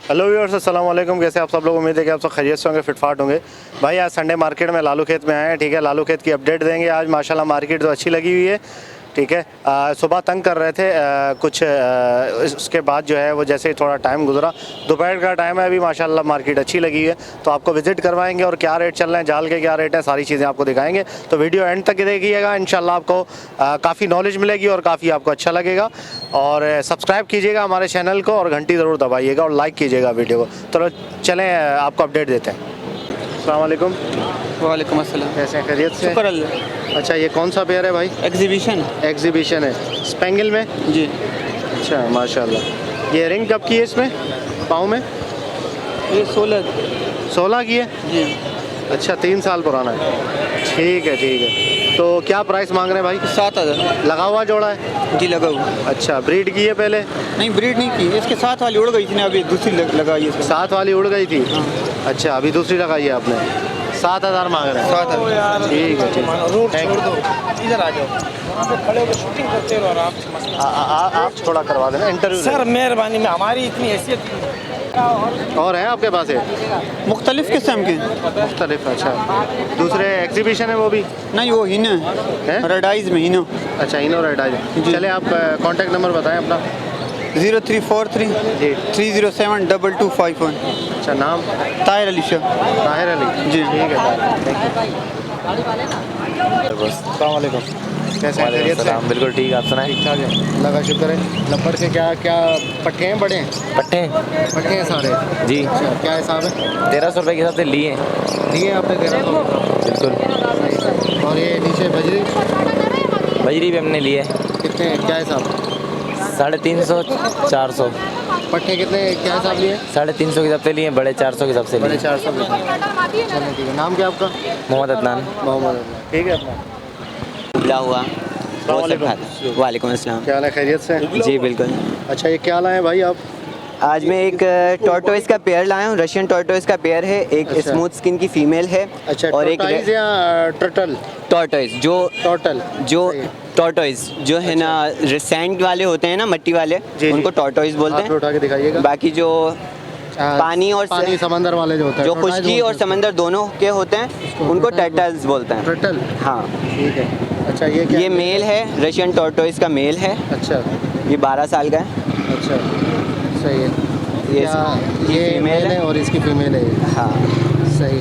Hello viewers, अस्सलाम वालेकुम। कैसे आप सब लोग? उम्मीद है कि आप सब खैरियत से होंगे, फिटफाट होंगे। भाई आज संडे मार्केट में लालू खेत में आए हैं। ठीक है, लालू खेत की अपडेट देंगे आज। माशाल्लाह मार्केट तो अच्छी लगी हुई है। ठीक है, सुबह तंग कर रहे थे कुछ उसके बाद जो है वो जैसे ही थोड़ा टाइम गुजरा, दोपहर का टाइम है, अभी माशाल्लाह मार्केट अच्छी लगी है। तो आपको विज़िट करवाएंगे और क्या रेट चल रहे हैं, जाल के क्या रेट है, सारी चीज़ें आपको दिखाएंगे। तो वीडियो एंड तक देखिएगा, इंशाल्लाह आपको काफ़ी नॉलेज मिलेगी और काफ़ी आपको अच्छा लगेगा। और सब्सक्राइब कीजिएगा हमारे चैनल को और घंटी ज़रूर दबाइएगा और लाइक कीजिएगा वीडियो को। तो चलें आपको अपडेट देते हैं। अस्सलाम वालेकुम। वालेकुम अस्सलाम। कैसे हैं? खैरियत से? शुक्र अल्लाह। अच्छा, ये कौन सा पेयर है भाई? एग्जीबिशन। एग्जीबिशन है, स्पेंगल में? जी। अच्छा माशाल्लाह। ये रिंग कब की है इसमें, पाँव में? ये 16 की है? जी। अच्छा, 3 साल पुराना है। ठीक है ठीक है। तो क्या प्राइस मांग रहे हैं भाई? 7000। लगा हुआ जोड़ा है? जी लगा हुआ। अच्छा, ब्रीड की है पहले? नहीं ब्रीड नहीं की, इसके साथ वाली उड़ गई थी ना, अभी दूसरी लगाई है इसके साथ। साथ वाली उड़ गई थी? हाँ। अच्छा, अभी दूसरी लगाई है आपने। 7000 मांग रहे हैं? 7000। ठीक है ठीक है। इधर आ जाओ, वहाँ पे खड़े होकर शूटिंग करते रहो आराम से, मस्त। आप थोड़ा करवा देना इंटरव्यू सर मेहरबानी में, हमारी इतनी हैसियत और है आपके पास? है मुख्तलिफ किस्म के। मुख्तलिफ? अच्छा, दूसरे एग्जीबिशन है वो भी? नहीं वो हिना है, रेडाइज में हिना। अच्छा, इनो रेड आ जाए। चले आप कांटेक्ट नंबर बताएं अपना। 0343 जी। 307 2251। अच्छा, नाम? ताहिर अली शाह। ताहिर अली जी। ठीक है। अस्सलाम वालेकुम। कैसे हैं? खैरियत से? बिल्कुल ठीक, आप सुनाएं? ठीक ठाक है, अल्लाह का शुक्र है। नंबर के क्या क्या पट्टे हैं? बड़े हैं पट्टे पट्टे हैं सारे? जी। अच्छा, क्या हिसाब है? 1300 रुपये के हिसाब से लिए हैं। दिए आपने 1300? बिल्कुल। और ये नीचे बजरी बजरी भी हमने लिए कितने, क्या हिसाब? 350 400। पट्टे कितने, क्या हिसाब लिए? 350 के हिसाब से लिए, बड़े 400 के हिसाब से बड़े लिए। 400 चलो ठीक है। नाम क्या आपका? मोहम्मद अदनान। मोहम्मद। ठीक है अपना। उबला हुआ। अस्सलाम वालेकुम अस्सलाम। क्या हाल है? खैरियत से? जी बिल्कुल। अच्छा, ये क्या लाए भाई आप? आज मैं एक टॉर्टोइस का पेयर लाया हूँ, रशियन टॉर्टोइस का पेयर है। एक अच्छा। स्मूथ स्किन की फीमेल है। अच्छा, और एक टोटाइज या टर्टल? टॉर्टोइस जो टोटल जो सही है। टॉर्टोइस जो है ना, सैंड वाले होते हैं ना, मट्टी वाले, जी, उनको जी। टॉर्टोइस बोलते हाथ में उठा के दिखाइएगा। हैं। बाकी जो पानी और पानी समंदर वाले जो होते हैं, जो tortoise खुश्की बोलते और हैं। समंदर दोनों के होते हैं, उनको टर्टल्स बोलते हैं। टर्टल हाँ। ठीक है। अच्छा, ये क्या? ये मेल है, रशियन टॉर्टोइस का मेल है। अच्छा ये 12 साल का है। अच्छा, सही है। ये ये female मेल है है और इसकी फीमेल है ये। हाँ। सही।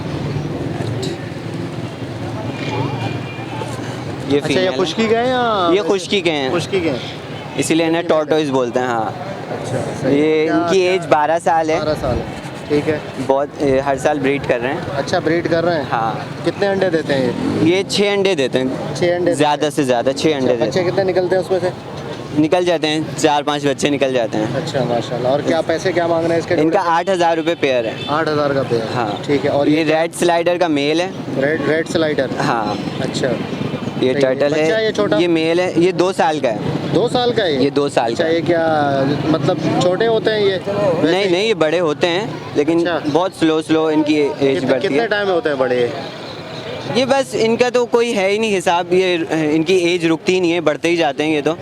ये अच्छा, ये female है। खुश्की के हैं या? ये खुश्की के हैं, खुश्की के हैं। इसीलिए इन्हें टॉर्टोइस बोलते हैं। हाँ। अच्छा सही। ये क्या- इनकी एज 12 साल है। 12 साल है। ठीक है। बहुत हर साल ब्रीड कर रहे हैं। अच्छा, ब्रीड कर रहे हैं? हाँ। कितने अंडे देते हैं ये 6 अंडे देते हैं। 6 अंडे? ज़्यादा से ज़्यादा 6 अंडे देते बच्चे कितने निकलते हैं उसमें से? हैं। निकल जाते हैं, 4-5 बच्चे निकल जाते हैं। अच्छा माशाल्लाह। और क्या पैसे क्या मांग रहे हैं इसके? इनका 8000 रुपये पेयर है। 8000 का पेयर? हाँ। ठीक है। और ये रेड स्लाइडर का मेल है। Red slider? हाँ। अच्छा, ये सही है। टर्टल बच्चा है ये छोटा? है, ये मेल है, ये 2 साल का है। 2 साल का है ये 2 साल अच्छा, का ये क्या मतलब छोटे होते हैं ये? वैसे नहीं ही? नहीं, ये बड़े होते हैं, लेकिन अच्छा। बहुत स्लो इनकी एज बढ़ती कितने है। टाइम में होते हैं बड़े? ये बस इनका तो कोई है ही नहीं हिसाब, ये इनकी एज रुकती ही नहीं है, बढ़ते ही जाते हैं ये तो।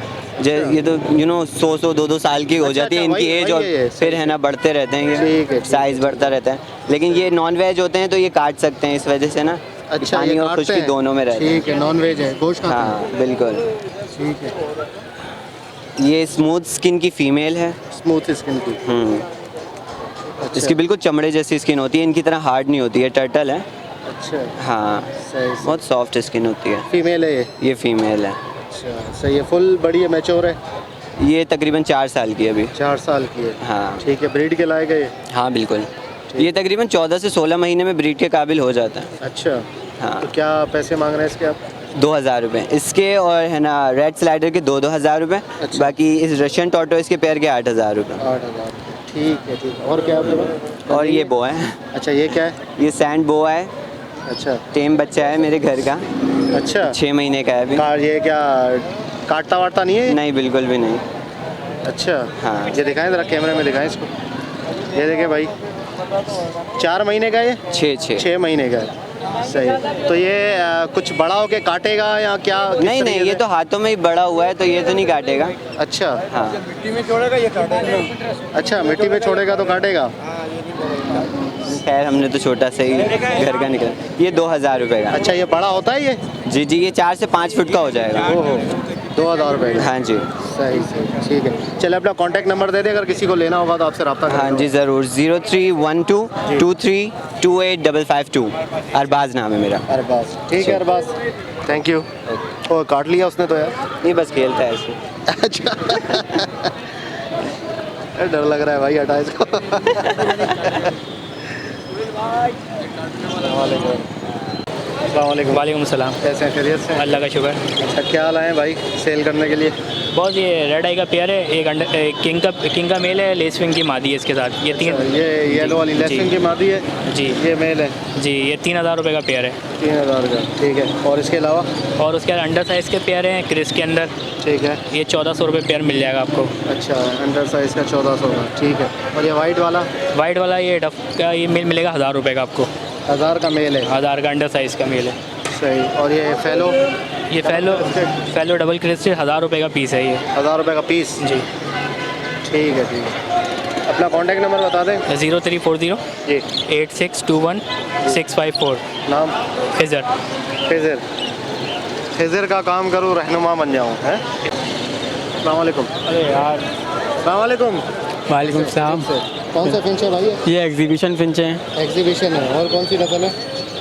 ये तो 100 2 साल की हो अच्छा, जाती है अच्छा, इनकी वही- एज, वही और है ये, फिर सही है ना बढ़ते रहते हैं ठीक है, ये, ठीक साइज बढ़ता रहता है। लेकिन ये नॉन वेज होते हैं तो ये काट सकते हैं, इस वजह से ना अच्छा, पानी ये और काटते खुश्की हैं? दोनों में रहते हैं। ठीक है, नॉन वेज है, गोश्त खाते हाँ बिल्कुल। हैं? ठीक है। ये स्मूथ स्किन की फीमेल है। स्मूथ स्किन की? अच्छा। इसकी बिल्कुल चमड़े जैसी स्किन होती है, इनकी तरह हार्ड नहीं होती है, टर्टल है। अच्छा, हाँ। सही सही। बहुत सॉफ्ट स्किन होती है। फीमेल है ये? ये फीमेल है। अच्छा सही है। फुल बड़ी है, मैच्योर है? ये तकरीबन 4 साल की है अभी। 4 साल की है? हाँ। ठीक है। ब्रीड के लायक है ये? हाँ बिल्कुल। ये तकरीबन 14 से 16 महीने में ब्रीड के काबिल हो जाता है। अच्छा। हाँ। तो क्या पैसे मांग रहे हैं इसके आप? 2000 रुपये इसके, और है ना रेड स्लाइडर के 2-2000 रुपये। अच्छा। बाकी इस रशियन टॉर्टोइस के पेयर के 8000 रुपये। 8000। ठीक है ठीक है। और क्या आपके पास? और ये बोआ है। अच्छा, ये क्या है? ये सैंड बोआ है, अच्छा टेम बच्चा है मेरे घर का, अच्छा। 6 महीने का है अभी। ये क्या काटता वाटता नहीं है? नहीं बिल्कुल भी नहीं। अच्छा। हाँ। ये दिखाएं ज़रा, कैमरे में दिखाएं इसको। ये देखें भाई, 4 महीने का है? 6 महीने का है। सही। तो ये कुछ बड़ा होके काटेगा या क्या? किस नहीं नहीं, तरीके ये से? तो हाथों में ही बड़ा हुआ है, तो ये तो नहीं काटेगा। अच्छा। हाँ। मिट्टी में छोड़ेगा ये काटेगा। अच्छा, मिट्टी में छोड़ेगा तो काटेगा? खैर हमने तो छोटा सा ही घर का निकला। ये 2000 रुपये का। अच्छा ये बड़ा होता है ये? जी जी, ये 4 से 5 फुट का हो जाएगा। ओहो 2000 रुपये का। हाँ जी। सही सही ठीक है। चलिए अपना कॉन्टैक्ट नंबर दे दे, अगर किसी को लेना होगा तो आपसे रब्ता हाँ जी ज़रूर, 0312232852। अरबाज नाम है मेरा। अरबाज, ठीक है अरबाज, थैंक यू। और काट लिया उसने तो यार। नहीं बस खेलता है ऐसे। अच्छा डर लग रहा है भाई, हटा इसको। अस्सलामुअलैकुम। वालेकुम सलाम। कैसे हैं, खैरियत से? अल्लाह का शुक्र। अच्छा क्या लाए हैं भाई सेल करने के लिए? बहुत ये रेड आई का पेयर है, एक किंग का मेल है, लेसविंग की मादी है इसके साथ। ये तीन ये येलो वाली लेसविंग की मादी है जी, ये मेल है जी, ये 3000 रुपये का पेयर है। 3000 का, ठीक है। और इसके अलावा? और उसके बाद अंडर साइज़ के पेयर हैं क्रिस के अंदर, ठीक है। ये 1400 रुपये पेयर मिल जाएगा आपको। अच्छा अंडर साइज़ का 1400 का, ठीक है। और ये वाइट वाला? वाइट वाला ये डफ का ये मेल मिलेगा 1000 रुपये का आपको। 1000 का मेल है? 1000 का अंडर साइज़ का मेल है। सही। और ये फेलो? ये फेलो डबल क्रिस्टेड 1000 रुपये का पीस है ये। 1000 रुपये का पीस? जी। ठीक है ठीक है। अपना कॉन्टैक्ट नंबर बता दें। 0340 जी 8621 नाम? खिजर। खिज़र, खिज़र का काम करूँ रहनुमा बन जाऊँ है। अस्सलाम वालेकुम। अरे यार। अस्सलाम वालेकुम। वालेकुम सलाम। कौन सा फिंच है भाई? ये एग्जीबिशन फिंच हैं। एग्जीबिशन है। और कौन सी नस्ल है?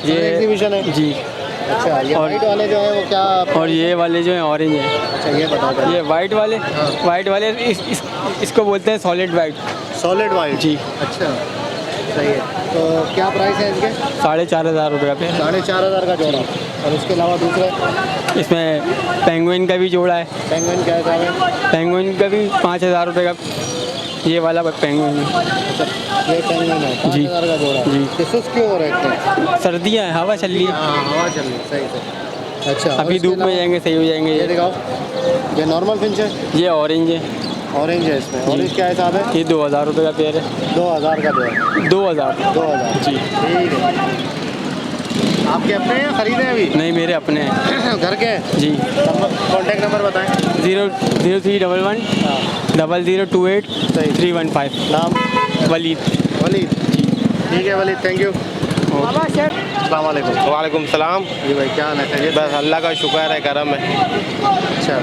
ये एग्जीबिशन है जी। अच्छा ये और- वाइट वाले जो है वो क्या? और ये वाले जो हैं ऑरेंज हैं। अच्छा ये बताओ भाई। ये वाइट वाले इसको बोलते हैं सॉलिड वाइट। सॉलिड वाइट जी। अच्छा सही है। तो क्या प्राइस है इसके? 4500 रुपये का पेयर। 4500 का जोड़ा। और उसके अलावा दूसरे? इसमें पेंगुइन का भी जोड़ा है। पेंगुइन क्या हिसाब है? पेंगुइन का भी 5000 रुपये का ये वाला पेंगुइन है। अच्छा ये पेंगुइन है 5000 का जोड़ा। जी। ये सुस्त क्यों हो रहे थे? सर्दियाँ हैं, हवा चल रही है। हाँ हवा चल रही है, सही सही। अच्छा और अभी इसके धूप में अलावा? जाएंगे सही हो जाएंगे। ये दिखाओ, ये नॉर्मल फिंच है? ये ऑरेंज है। ऑरेंज है इसमें। ऑरेंज क्या हिसाब है? ये 2000 रुपये का पेयर है। 2000 का जो है। 2000। 2000 जी। ठीक है। आपके अपने हैं या खरीदे हैं अभी? नहीं मेरे अपने हैं। घर के हैं? जी। कॉन्टैक्ट नंबर बताएं। 0311 0028 315। नाम? वलीद। वलीद, ठीक है वलीद, थैंक यू। अस्सलाम वालेकुम। वालेकुम सलाम। जी भाई क्या हाल है, खैरियत? बस अल्लाह का शुक्र है, करम है। अच्छा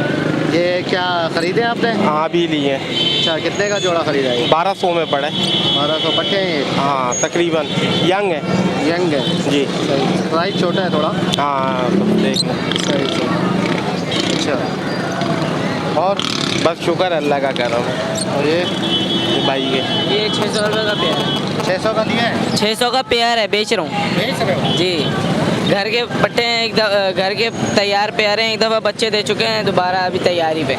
ये क्या खरीदे आपने? हाँ अभी लिए। अच्छा कितने का जोड़ा खरीदा है? 1200 में पड़े। 1200 पट्टे हैं ये? हाँ तकरीबन यंग है। यंग है जी। सही। प्राइस छोटा है थोड़ा? हाँ देख लें। सही सही। अच्छा और बस शुक्र है अल्लाह का, करम है। और ये भाई के ये 600 रुपये का पेयर है। 600 का दिया है? 600 का पेयर है, बेच रहा हूँ। बेच रहे हो? जी, घर के पट्टे हैं, घर के तैयार पेयर हैं, एक दफ़ा बच्चे दे चुके हैं, दोबारा अभी तैयारी पे।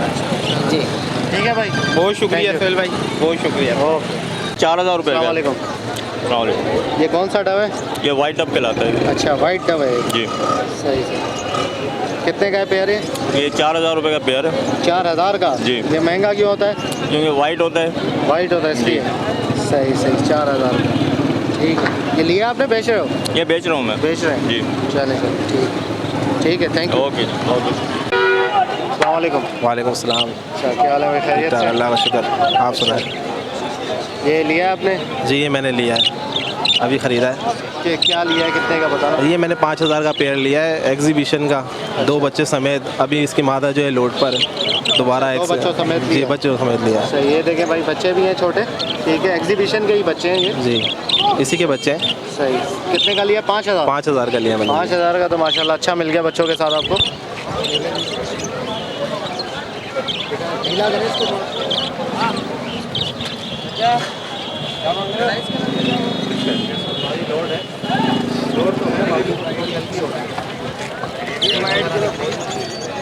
जी ठीक है भाई, बहुत शुक्रिया Thank you. सोहेल भाई, बहुत शुक्रिया। ओके। 4000 रुपये अस्सलाम का। वालेकुम। वालेकुम। ये कौन सा डव है? ये वाइट डब कहलाता है अच्छा वाइट डव है। जी। सही सही। कितने का है पेयर ये? ये 4000 रुपये का पेयर है 4000 का? जी। ये महंगा क्यों होता है? क्योंकि वाइट होता है। वाइट होता है इसलिए। सही सही 4000 का, ठीक है। ये लिया आपने, बेच रहे हो? ये बेच रहा हूँ मैं। बेच रहे हैं जी। चले चलो ठीक, ठीक है थैंक यू। Okay okay. अस्सलाम वालेकुम। वालेकुम सलाम। अच्छा क्या हाल है भाई, खैरियत से? अल्लाह का शुक्र, आप सुनाएं। ये लिया आपने? जी ये मैंने लिया है, अभी ख़रीदा है। कि क्या लिया है, कितने का बताना? ये मैंने 5000 का पेयर लिया है एग्जीबिशन का, 2 बच्चे समेत। अभी इसकी मादा जो है लोड पर है, दोबारा दो बच्चों समेत जी लिया? बच्चों समेत लिया है। अच्छा ये देखें भाई, बच्चे भी हैं छोटे, ठीक है, एग्जीबिशन के ही बच्चे हैं ये। जी इसी के बच्चे हैं। सही। कितने का लिया? 5000? 5000 का लिया मैंने। 5000 का तो माशाल्लाह अच्छा मिल गया बच्चों के साथ आपको।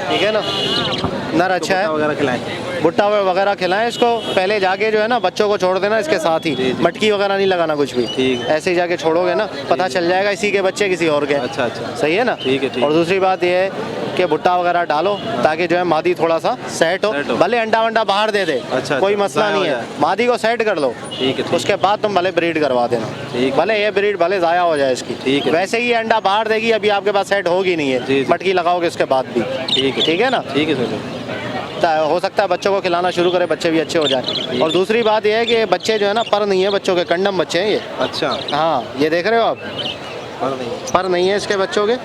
ठीक है ना, नर अच्छा है। वगैरह खिलाएं। भुट्टा वगैरह खिलाएं इसको, पहले जाके जो है ना बच्चों को छोड़ देना इसके साथ ही, मटकी वगैरह नहीं लगाना कुछ भी। ठीक है। ऐसे ही जाके छोड़ोगे ना, पता चल जाएगा इसी के बच्चे किसी और के। अच्छा अच्छा। सही है ना? ठीक है, ठीक और दूसरी बात ये है कि भुट्टा वगैरह डालो ताकि जो है मादी थोड़ा सा सेट हो, सेट हो। भले अंडा वंडा बाहर दे दे, अच्छा, कोई अच्छा, मसला ज़ाया नहीं हो है, जाए। मादी को सेट कर लो, ठीक है, ठीक उसके बाद तुम भले ब्रीड करवा देना। ठीक है। भले ये ब्रीड भले ज़ाया हो जाए इसकी, ठीक है। वैसे ही अंडा बाहर देगी, अभी आपके पास सेट होगी नहीं जी, है, जी। मटकी लगाओगे उसके बाद भी। ठीक है ठीक है ना? ठीक है सर। हो सकता है बच्चों को खिलाना शुरू करे, बच्चे भी अच्छे हो जाए। और दूसरी बात यह है कि बच्चे जो है ना पर नहीं है बच्चों के, कंडम बच्चे हैं ये। अच्छा, हाँ ये देख रहे हो आप, और नहीं। पर नहीं है इसके बच्चों के।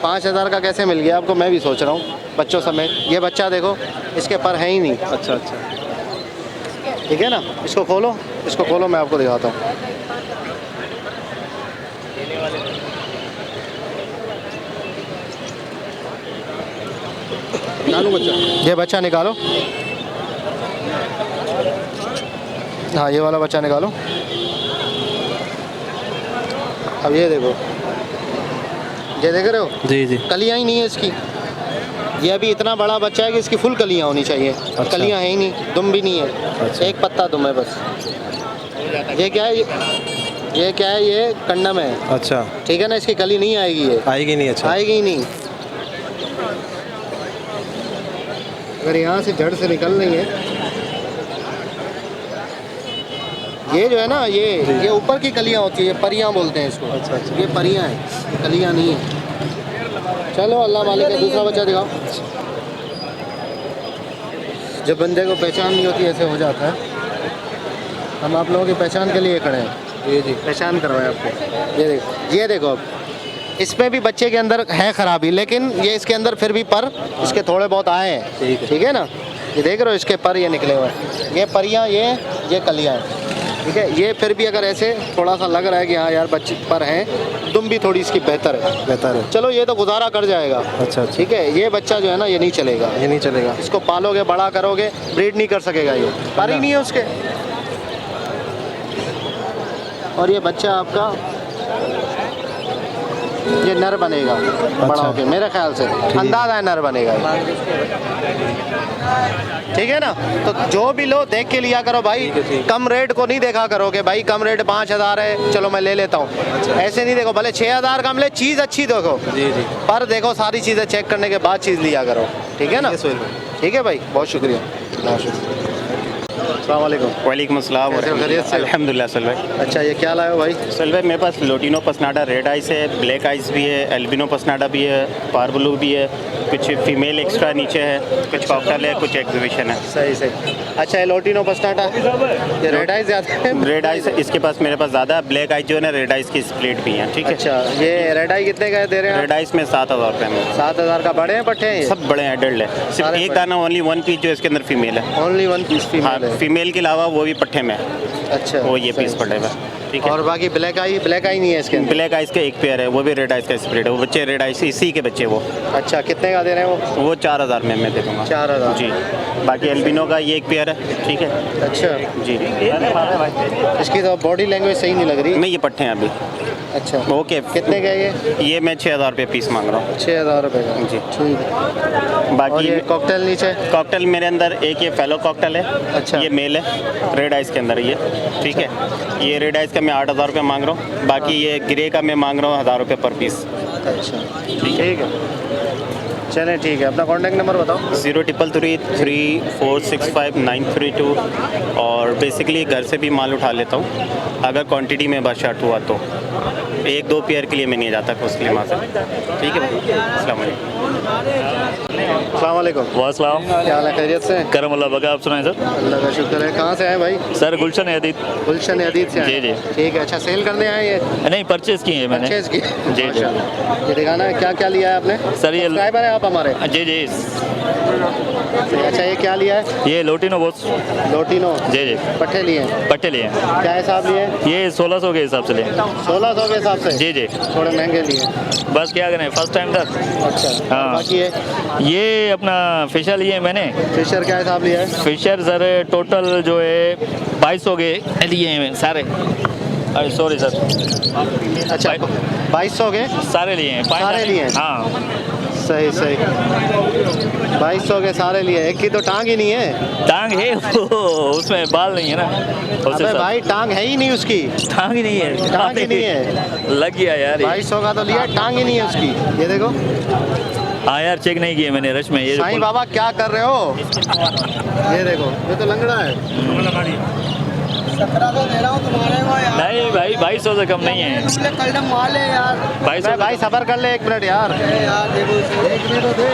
5,000 का कैसे मिल गया आपको, मैं भी सोच रहा हूँ बच्चों समेत। ये बच्चा देखो, इसके पर है ही नहीं। अच्छा अच्छा, ठीक है ना, इसको खोलो, इसको खोलो, मैं आपको दिखाता हूँ। निकालो बच्चा। ये बच्चा निकालो, हाँ ये वाला बच्चा निकालो। अब ये देखो, ये देख रहे हो, जी जी। कलियाँ ही नहीं है इसकी। ये अभी इतना बड़ा बच्चा है कि इसकी फुल कलियाँ होनी चाहिए। कलियाँ है ही नहीं, दुम भी नहीं है। अच्छा। एक पत्ता दुम है बस। ये क्या है, ये क्या है, ये कंडम है। अच्छा, ठीक है ना, इसकी कली नहीं आएगी, ये आएगी नहीं। अच्छा, आएगी ही नहीं। अगर यहाँ से जड़ से निकल रही है, ये जो है ना, ये ऊपर की कलियाँ होती है, परियां बोलते हैं इसको। अच्छा अच्छा। ये परियां हैं, कलियां नहीं है। चलो अल्लाह मालिक है, दूसरा बच्चा दिखाओ। जब बंदे को पहचान नहीं होती ऐसे हो जाता है। हम आप लोगों की पहचान के लिए खड़े हैं। जी जी। पहचान करवाएं आपको। ये देखो अब, इसमें भी बच्चे के अंदर है खराबी, लेकिन ये इसके अंदर फिर भी पर इसके थोड़े बहुत आए हैं। ठीक है ना, ये देख रहे हो, इसके पर ये निकले हुए हैं। ये परियां, ये कलियां हैं। ठीक है, ये फिर भी अगर ऐसे थोड़ा सा लग रहा है कि हाँ यार बच्चे पर हैं, दुम भी थोड़ी इसकी बेहतर है। चलो ये तो गुजारा कर जाएगा। अच्छा अच्छा। ठीक है, ये बच्चा जो है ना, ये नहीं चलेगा। ये नहीं चलेगा। इसको पालोगे, बड़ा करोगे, ब्रीड नहीं कर सकेगा, ये पर ही नहीं है उसके। और ये बच्चा आपका ये नर बनेगा बड़ा होके, मेरे ख्याल से अंदाजा है नर बनेगा ये। ठीक है ना, तो जो भी लो देख के लिया करो भाई। कम रेट को नहीं देखा करो कि भाई कम रेट 5,000 है चलो मैं ले लेता हूँ। ऐसे नहीं देखो, भले 6,000 का मिले, चीज़ अच्छी देखो। जी जी। पर देखो सारी चीज़ें चेक करने के बाद चीज़ लिया करो। ठीक है ना, ठीक है भाई, बहुत शुक्रिया। अस्सलाम वालेकुम। वालेकुम अस्सलाम। कैसे हो, खैरियत से हो? अल्हम्दुलिल्लाह सल भाई। अच्छा, ये क्या लाए हो भाई? सल भाई मेरे पास लोटिनो पसनाडा रेड आइस है, ब्लैक आइस भी है, एल्बिनो पसनाडा भी है, पारब्लू भी है, कुछ फीमेल एक्स्ट्रा नीचे है, कुछ कॉकटेल है, कुछ एग्जीबिशन है। सही सही। अच्छा, ये लोटिनो पस्टाटा, ये रेड आइस ज़्यादा है? रेड आइस इसके पास मेरे पास ज़्यादा है, ब्लैक आइस जो है ना रेड आइस की स्प्लिट भी है। ठीक है। अच्छा, ये रेड आई कितने का दे रहे हैं? रेड आइस में 7,000 रुपये में। 7,000 का। बड़े हैं पट्टे हैं ये? सब बड़े हैं, एडल्ट है। सिर्फ सारे एक बड़े। दाना ओनली 1 पीस जो इसके अंदर फीमेल है। ओनली 1 पीस हाँ, फीमेल है। फीमेल के अलावा वो भी पट्टे में है, अच्छा, वो ये सही। पीस पड़ेगा। ठीक है। और बाकी ब्लैक आई नहीं है इसके अंदर? ब्लैक आइस का एक पेयर है, वो भी रेड आइस का स्प्लिट है। वो बच्चे रेड आइस इसी के बच्चे वो अच्छा, कितने का दे रहे हैं वो? 4,000 में मैं दे दूँगा। 4,000। जी। बाकी एल्बिनो का ये एक पेयर है। ठीक है अच्छा, जी। इसकी तो बॉडी लैंग्वेज सही नहीं लग रही। नहीं, ये पट्टे हैं अभी। अच्छा, ओके। कितने का है ये मैं 6,000 रुपये पीस मांग रहा हूँ। 6,000 रुपये का। जी। ठीक है। और बाकी ये कॉकटेल नीचे? कॉकटेल मेरे अंदर एक ये फेलो कॉकटेल है। अच्छा। ये मेल है, रेड आइस के अंदर ये। ठीक है। ये रेड आइस का मैं 8,000 रुपये मांग रहा हूँ। बाकी ये ग्रे का मैं मांग रहा हूँ 1,000 रुपये पर पीस। अच्छा, ठीक है। चलें, ठीक है। अपना कॉन्टैक्ट नंबर बताओ। 0333465 और बेसिकली घर से भी माल उठा लेता हूँ अगर क्वांटिटी में बर्शाट हुआ तो। 1-2 पेयर के लिए मैं नहीं जाता उसके लिए से। ठीक है भाई, अस्सलाम वालेकुम। अस्सलाम वालेकुम। वासलाम। क्या हाल है, खैरियत से? करम अल्लाह बका, आप सुनाए सर? अल्लाह का शुक्र है। कहाँ से आए भाई? सर गुलशन अदीत। गुलशन अदीत से आए? जी जी। ठीक है। अच्छा, सेल करने आए ये? नहीं, परचेज़ की है मैंने। परचेज की? जी जी। माशाल्लाह। ये दिखाना है क्या क्या लिया है आपने? सर ये सब्सक्राइबर है आप हमारे? जी जी। अच्छा, ये क्या लिया है? ये लोटिनो बॉस। लोटिनो? जी जी। पट्टे लिए हैं? पट्टे लिए हैं। क्या हिसाब लिए? ये 1600 के हिसाब से लिए। 1600 के हिसाब से? जी जी। थोड़े महंगे लिए। बस क्या करें, फर्स्ट टाइम था। अच्छा। हाँ। बाकी ये अपना फिशर लिए मैंने। फिशर क्या हिसाब लिया है? फिशर सर टोटल जो है 2200 के लिए हैं सारे। अरे सॉरी सर। अच्छा, 2200 के सारे लिए हैं। सारे लिए हैं? हाँ सही सही। 2200 के सारे लिए। एक की तो टांग ही नहीं है। टांग है वो, उसमें बाल नहीं है ना। अबे भाई, टांग है ही नहीं उसकी। टांग ही नहीं है। टांग ही नहीं है। लग गया यार। 2200 का तो लिया, टांग ही नहीं है उसकी। ये देखो। हाँ यार, चेक नहीं किए मैंने रश में। ये साईं बाबा क्या कर रहे हो? ये देखो, ये तो लंगड़ा है। 1700 दे रहा हूँ तुम्हारे को यार। नहीं भाई 2200 से कम नहीं है। तुमने कल जब माल है यार। 2200 भाई सबर कर ले 1 मिनट यार। यार देखो एक मिनट तो दे।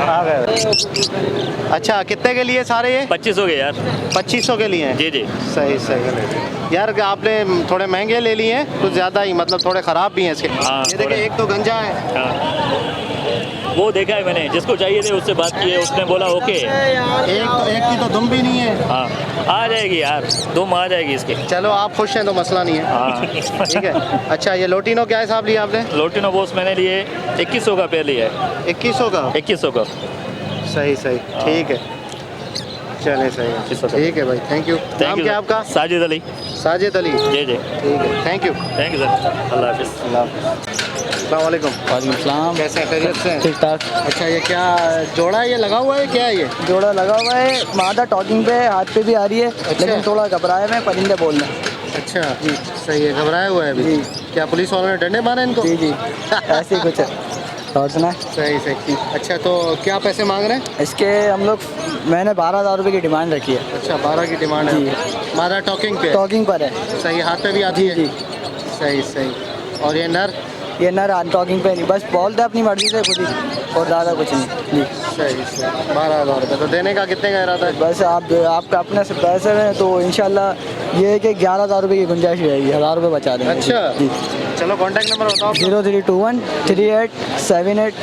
आ गए। अच्छा कितने के लिए सारे ये? 2500 के यार। 2500 के लिए हैं? जी जी। सही सही यार, आपने थोड़े महंगे ले लिए हैं कुछ ज़्यादा ही, मतलब थोड़े ख़राब भी हैं इसके। हाँ, ये देखिए एक तो गंजा है। हाँ वो देखा है मैंने, जिसको चाहिए थे उससे बात की है, उसने बोला ओके। एक की तो दुम भी नहीं है। हाँ आ जाएगी यार, दुम आ जाएगी इसकी। चलो आप खुश हैं तो मसला नहीं है। हाँ ठीक है। अच्छा ये लोटिनो क्या हिसाब लिया आपने? लोटिनो बॉस मैंने लिए 2100 का पेयर लिया है। 2100 का? 2100 का। सही सही ठीक है, चले सही है, ठीक है भाई, थैंक यू। नाम क्या आपका? साजिद अली। साजिद अली, जी जी ठीक है, thank you. Thank you sir, अल्लाह हाफिज़। अल्लाह हाफिज़। अस्सलाम वालेकुम। वालेकुम सलाम। कैसे हैं, खैरियत से हैं? ठीक ठाक। अच्छा ये क्या जोड़ा है, ये लगा हुआ है क्या है ये? जोड़ा लगा हुआ है, मादा टॉकिंग पे हाथ पे भी आ रही है, लेकिन थोड़ा घबराए में परिंदे बोल रहे हैं। अच्छा जी, सही है, घबराया हुआ है अभी। क्या पुलिस वालों ने डंडे मारे इनको? जी जी ऐसे ही कुछ है। और सुना? सही सही। अच्छा तो क्या पैसे मांग रहे हैं इसके? हम लोग मैंने 12,000 रुपये की डिमांड रखी है। अच्छा 12 की डिमांड है। मादा टॉकिंग पे? टॉकिंग पर है। सही, हाथ पे भी आती है? जी। सही सही। और ये नर? ये नर टॉकिंग पे नहीं, बस बोलते अपनी मर्जी से खुद ही, और ज़्यादा कुछ नहीं। जी सही सही। 12,000 रुपये तो देने का कितने का इरादा है? बस आपका अपने से पैसे हैं तो इंशाल्लाह ये है कि 11,000 रुपये की गुंजाइश रहेगी, 1,000 रुपये बचा देंगे। अच्छा जी। चलो कॉन्टैक्ट नंबर बताओ। 0321 3878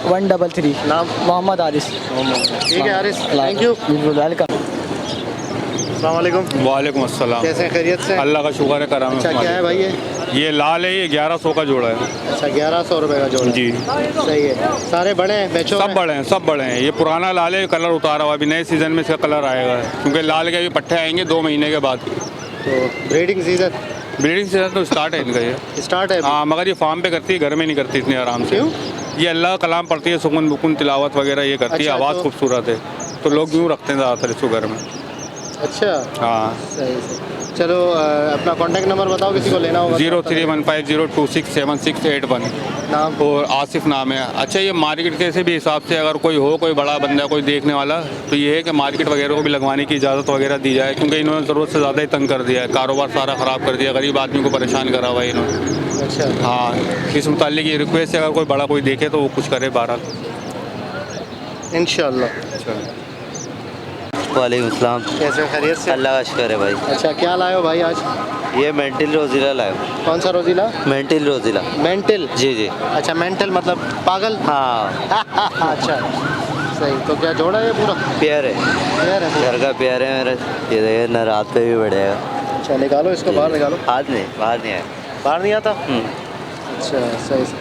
133। नाम? मोहम्मद हारिस। ठीक है हारिस, थैंक यू। बिल्कुल वेलकम। अस्सलाम वालेकुम। वालेकुम अस्सलाम। कैसे हैं, खैरियत से? अल्लाह का शुक्र है, करम। अच्छा क्या है भाई ये लाल है, ये 1100 का जोड़ा है। अच्छा 1100 रुपये का जोड़ा? जी सही है। सारे बड़े हैं, बेचो? सब बड़े हैं, सब बड़े हैं। ये पुराना लाल है, कलर उतारा हुआ, अभी नए सीज़न में इसका कलर आएगा, क्योंकि लाल के अभी पट्टे आएंगे 2 महीने के बाद। तो ब्रीडिंग सीजन? ब्रीडिंग सीजन तो स्टार्ट है इनका, ये स्टार्ट है। हाँ, मगर ये फार्म पे करती है, घर में नहीं करती इतनी आराम से। क्यों? ये अल्लाह का कलाम पढ़ती है, सुकून बुकून तिलावत वगैरह ये करती है। अच्छा, आवाज़ तो- खूबसूरत है, तो लोग यूँ रखते हैं ज़्यादातर इसको घर में। अच्छा हाँ। सही सही। चलो अपना कॉन्टैक्ट नंबर बताओ, किसी को लेना होगा। 0315026881। नाम? और आसिफ नाम है। अच्छा ये मार्केट के से भी हिसाब से अगर कोई हो, कोई बड़ा बंदा, कोई देखने वाला, तो ये है कि मार्केट वगैरह को भी लगवाने की इजाज़त वगैरह दी जाए, क्योंकि इन्होंने ज़रूरत से ज़्यादा ही तंग कर दिया है, कारोबार सारा ख़राब कर दिया, गरीब आदमी को परेशान करा हुआ है इन्होंने। अच्छा हाँ, इस मुताल्लिक ये रिक्वेस्ट है, अगर कोई बड़ा कोई देखे तो वो कुछ करे। 12 इंशाल्लाह। वालेकुम सलाम। कैसे खैरियत से? अल्लाह का शुक्र है भाई। अच्छा क्या लाए हो भाई आज? ये मेंटल रोज़िला लाया। कौन सा रोज़िला? मेंटल रोज़िला। मेंटल? जी जी। अच्छा मेंटल मतलब पागल? हाँ। अच्छा सही। तो क्या जोड़ा है ये पूरा? पेयर है, पेयर है पूरा? घर का पेयर है मेरा। ये देखिए न, रात पे भी बढ़ेगा। अच्छा निकालो इसको बाहर, निकालो। हाथ नहीं, बाहर नहीं आया। बाहर नहीं आता? अच्छा सही सही।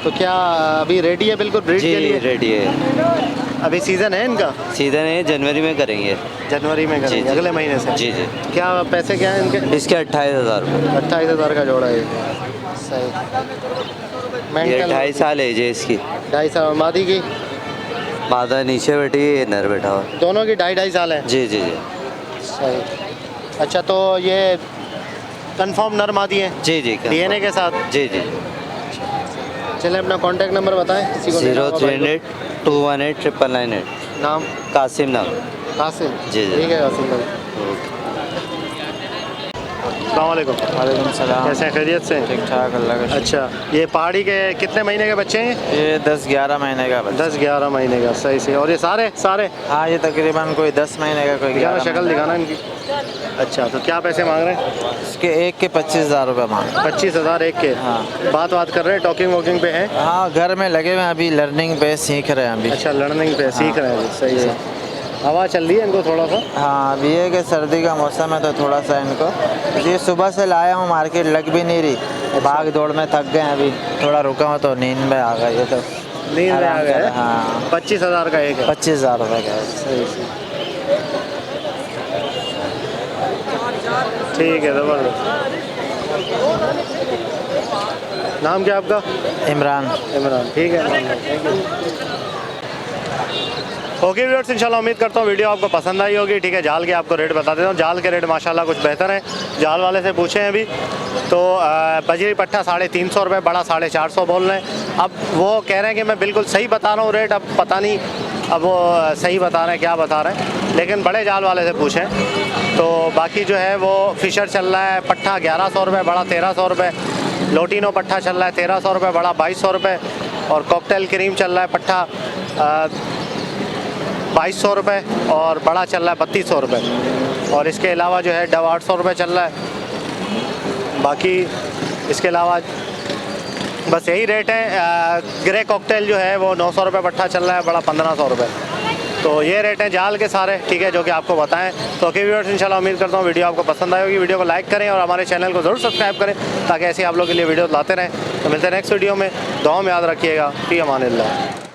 तो क्या अभी रेडी है बिल्कुल ब्रीड जी के लिए? रेडी है। अभी सीज़न है इनका? सीजन है, जनवरी में करेंगे। जनवरी में करेंगे? जी। अगले महीने से? जी जी। क्या पैसे क्या हैं इनके? इसके 28,000 रुपये। 28,000 का जोड़ा है। सही। ये मेंटल? 2.5 साल एज है इसकी। 2.5 साल। मादी की? मादा नीचे बैठी है, ये नर बैठा हुआ। दोनों की 2.5 साल है? जी जी जी। सही। अच्छा तो ये कंफर्म नर मादी है? जी जी। डीएनए के साथ? जी जी। चले अपना कांटेक्ट नंबर बताएं किसी को लेना होगा भाई को। 0308 218 999। नाम? कासिम नाम। कासिम? जी जी। ठीक है कासिम भाई। अस्सलाम वालेकुम। वालेकुम सलाम। कैसे हैं, खैरियत से? ठीक ठाक अल्लाह का। अच्छा ये पहाड़ी के कितने महीने के बच्चे हैं? ये 10-11 महीने का बच्चा। 10-11 महीने का? सही सही। और ये सारे सारे? हाँ ये तकरीबन कोई 10 महीने का, कोई दिखाना 11 शक्ल दिखाना इनकी। अच्छा तो क्या पैसे मांग रहे हैं? इसके एक के 25,000 रुपये मांग। 25,000 एक के? हाँ। बात कर रहे हैं, टॉकिंग वॉकिंग पे है? हाँ घर में लगे हुए हैं, अभी लर्निंग पे सीख रहे हैं अभी। अच्छा लर्निंग पे सीख रहे हैं अभी। सही है। हवा चल रही है इनको थोड़ा सा? हाँ अभी ये कि सर्दी का मौसम है तो थोड़ा सा इनको, ये सुबह से लाया हूँ, मार्केट लग भी नहीं रही, भाग दौड़ में थक गए, अभी थोड़ा रुका हूँ तो नींद में आ गई। ये तो नींद में आ गए? हाँ। 25,000 का एक है? 25,000 रुपये का है। सही सही। ठीक है ज़बरदस्त। नाम क्या आपका? इमरान। इमरान। ठीक है थैंक यू। ओके व्यूअर्स, इंशाल्लाह उम्मीद करता हूँ वीडियो आपको पसंद आई होगी। ठीक है, जाल के आपको रेट बता देता हूँ। जाल के रेट माशाल्लाह कुछ बेहतर हैं। जाल वाले से पूछे हैं अभी तो बजरी पट्टा 350 रुपये, बड़ा 450 बोल रहे हैं। अब वो कह रहे हैं कि मैं बिल्कुल सही बता रहा हूँ रेट, अब पता नहीं अब वो सही बता रहे हैं क्या बता रहे हैं। लेकिन बड़े जाल वाले से पूछें तो बाकी जो है वो फिशर चल रहा है पट्ठा 1100 रुपये, बड़ा 1300 रुपये। लोटिनो पट्ठा चल रहा है 1300 रुपये, बड़ा 2200 रुपये। और कॉकटेल क्रीम चल रहा है पट्ठा 2200 रुपये और बड़ा चल रहा है 3200 रुपये। और इसके अलावा जो है डव 800 रुपये चल रहा है। बाकी इसके अलावा बस यही रेट है। ग्रे कॉकटेल जो है वो 900 रुपये पट्ठा चल रहा है, बड़ा 1500 रुपये। तो ये रेट हैं जाल के सारे, ठीक है, जो कि आपको बताएं। तो ओके व्यूअर्स, इंशाल्लाह उम्मीद करता हूँ वीडियो आपको पसंद आई होगी। वीडियो को लाइक करें और हमारे चैनल को ज़रूर सब्सक्राइब करें ताकि ऐसे आप लोगों के लिए वीडियो लाते रहें। तो मिलते हैं नेक्स्ट वीडियो में। दुआ में याद रखिएगा। फी अमानिल्लाह।